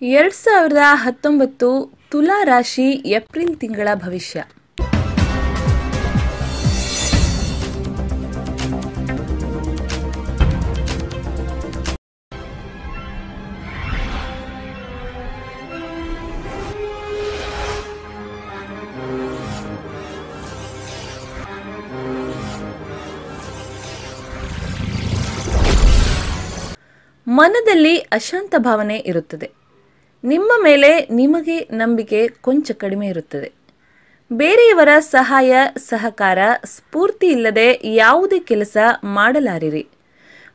2019 ತುಲಾ ರಾಶಿ ಏಪ್ರಿಲ್ ತಿಂಗಳ ಭವಿಷ್ಯ. ಮನದಲ್ಲಿ ಅಶಾಂತ ಭಾವನೆ ಇರುತ್ತದೆ. ನಿಮ್ಮ ಮೇಲೆ ನಿಮಗೆ ನಂಬಿಕೆ ಕೊಂಚ ಕಡಿಮೆ ಇರುತ್ತದೆ. ಬೇರೆಯವರ ಸಹಾಯ ಸಹಕಾರ ಸ್ಫೂರ್ತಿ ಇಲ್ಲದೆ ಯಾವುದೇ ಕೆಲಸ ಮಾಡಲಾರಿರಿ.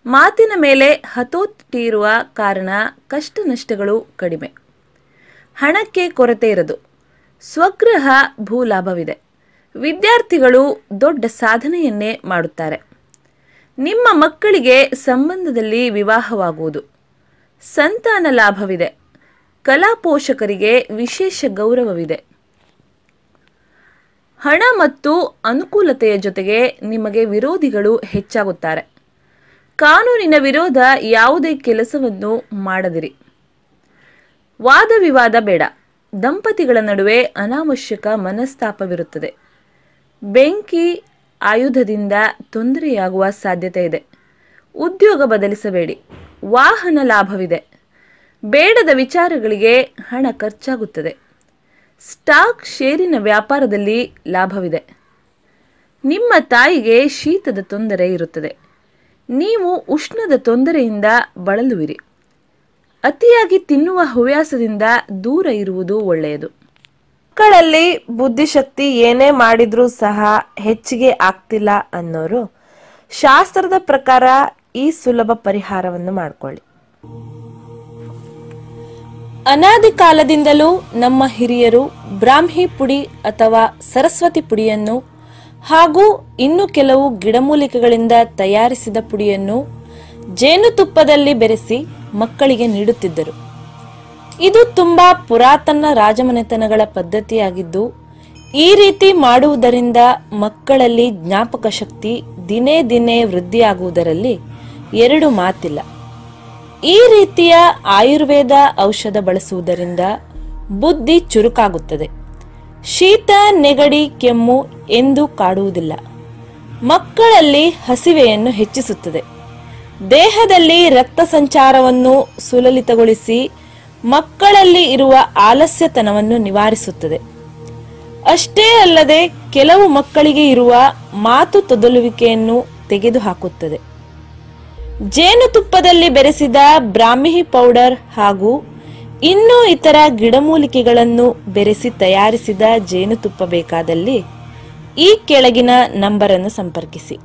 ಮಾತಿನ ಮೇಲೆ ಹತೋಟಿ ಇರುವ ಕಾರಣ ಕಷ್ಟ ನಷ್ಟಗಳು ಕಡಿಮೆ. ಹಣಕ್ಕೆ ಕೊರತೆ ಇರದು. ಸ್ವಗೃಹ ಭೂಲಾಭವಿದೆ. ವಿದ್ಯಾರ್ಥಿಗಳು ದೊಡ್ಡ ಸಾಧನೆಯನ್ನೇ ಮಾಡುತ್ತಾರೆ. ನಿಮ್ಮ ಮಕ್ಕಳಿಗೆ ಸಂಬಂಧದಲ್ಲಿ ವಿವಾಹವಾಗುವುದು. ಸಂತಾನ ಲಾಭವಿದೆ. ಕಲಾ ಪೋಷಕರಿಗೆ ವಿಶೇಷ ಗೌರವವಿದೆ. ಹಣ ಮತ್ತು ಅನುಕೂಲತೆಯ ಜೊತೆಗೆ ನಿಮಗೆ ವಿರೋಧಿಗಳು ಹೆಚ್ಚಾಗುತ್ತಾರೆ. ಕಾನೂನಿನ ವಿರೋಧ ಯಾವುದೇ ಕೆಲಸವನ್ನು ಮಾಡದಿರಿ. ವಾದ ವಿವಾದ ಬೇಡ. ದಂಪತಿಗಳ ನಡುವೆ ಅನಾವಶ್ಯಕ ಮನಸ್ತಾಪವಿರುತ್ತದೆ. ಬೆಂಕಿ ಆಯುಧದಿಂದ ತೊಂದರೆಯಾಗುವ ಸಾಧ್ಯತೆ ಇದೆ. ಉದ್ಯೋಗ ಬದಲಿಸಬೇಡಿ. ವಾಹನ ಲಾಭವಿದೆ. ಬೇಡದ ವಿಚಾರಗಳಿಗೆ ಹಣ ಖರ್ಚಾಗುತ್ತದೆ. ಸ್ಟಾಕ್ ಷೇರಿನ ವ್ಯಾಪಾರದಲ್ಲಿ ಲಾಭವಿದೆ. ನಿಮ್ಮ ತಾಯಿಗೆ ಶೀತದ ತೊಂದರೆ ಇರುತ್ತದೆ. ನೀವು ಉಷ್ಣದ ತೊಂದರೆಯಿಂದ ಬಳಲುವಿರಿ. ಅತಿಯಾಗಿ ತಿನ್ನುವ ಹವ್ಯಾಸದಿಂದ ದೂರ ಇರುವುದು ಒಳ್ಳೆಯದು. ಮಕ್ಕಳಲ್ಲಿ ಬುದ್ಧಿಶಕ್ತಿ ಏನೇ ಮಾಡಿದ್ರೂ ಸಹ ಹೆಚ್ಚಿಗೆ ಆಗ್ತಿಲ್ಲ ಅನ್ನೋರು ಶಾಸ್ತ್ರದ ಪ್ರಕಾರ ಈ ಸುಲಭ ಪರಿಹಾರವನ್ನು ಮಾಡಿಕೊಳ್ಳಿ. ಅನಾದಿ ಕಾಲದಿಂದಲೂ ನಮ್ಮ ಹಿರಿಯರು ಬ್ರಾಹ್ಮಿ ಪುಡಿ ಅಥವಾ ಸರಸ್ವತಿ ಪುಡಿಯನ್ನು ಹಾಗೂ ಇನ್ನು ಕೆಲವು ಗಿಡಮೂಲಿಕೆಗಳಿಂದ ತಯಾರಿಸಿದ ಪುಡಿಯನ್ನು ಜೇನುತುಪ್ಪದಲ್ಲಿ ಬೆರೆಸಿ ಮಕ್ಕಳಿಗೆ ನೀಡುತ್ತಿದ್ದರು. ಇದು ತುಂಬಾ ಪುರಾತನ ರಾಜಮನೆತನಗಳ ಪದ್ಧತಿಯಾಗಿದ್ದು, ಈ ರೀತಿ ಮಾಡುವುದರಿಂದ ಮಕ್ಕಳಲ್ಲಿ ಜ್ಞಾಪಕ ಶಕ್ತಿ ದಿನೇ ದಿನೇ ವೃದ್ಧಿಯಾಗುವುದರಲ್ಲಿ ಎರಡು ಮಾತಿಲ್ಲ. ಈ ರೀತಿಯ ಆಯುರ್ವೇದ ಔಷಧ ಬಳಸುವುದರಿಂದ ಬುದ್ಧಿ ಚುರುಕಾಗುತ್ತದೆ. ಶೀತ ನೆಗಡಿ ಕೆಮ್ಮು ಎಂದು ಕಾಡುವುದಿಲ್ಲ. ಮಕ್ಕಳಲ್ಲಿ ಹಸಿವೆಯನ್ನು ಹೆಚ್ಚಿಸುತ್ತದೆ. ದೇಹದಲ್ಲಿ ರಕ್ತ ಸಂಚಾರವನ್ನು ಸುಲಲಿತಗೊಳಿಸಿ ಮಕ್ಕಳಲ್ಲಿ ಇರುವ ಆಲಸ್ಯತನವನ್ನು ನಿವಾರಿಸುತ್ತದೆ. ಅಷ್ಟೇ ಅಲ್ಲದೆ ಕೆಲವು ಮಕ್ಕಳಿಗೆ ಇರುವ ಮಾತು ತೊದಲುವಿಕೆಯನ್ನು ತೆಗೆದುಹಾಕುತ್ತದೆ. ಜೇನುತುಪ್ಪದಲ್ಲಿ ಬೆರೆಸಿದ ಬ್ರಾಹ್ಮಿ ಪೌಡರ್ ಹಾಗೂ ಇನ್ನೂ ಇತರ ಗಿಡಮೂಲಿಕೆಗಳನ್ನು ಬೆರೆಸಿ ತಯಾರಿಸಿದ ಜೇನುತುಪ್ಪ ಬೇಕಾದಲ್ಲಿ ಈ ಕೆಳಗಿನ ನಂಬರನ್ನು ಸಂಪರ್ಕಿಸಿ.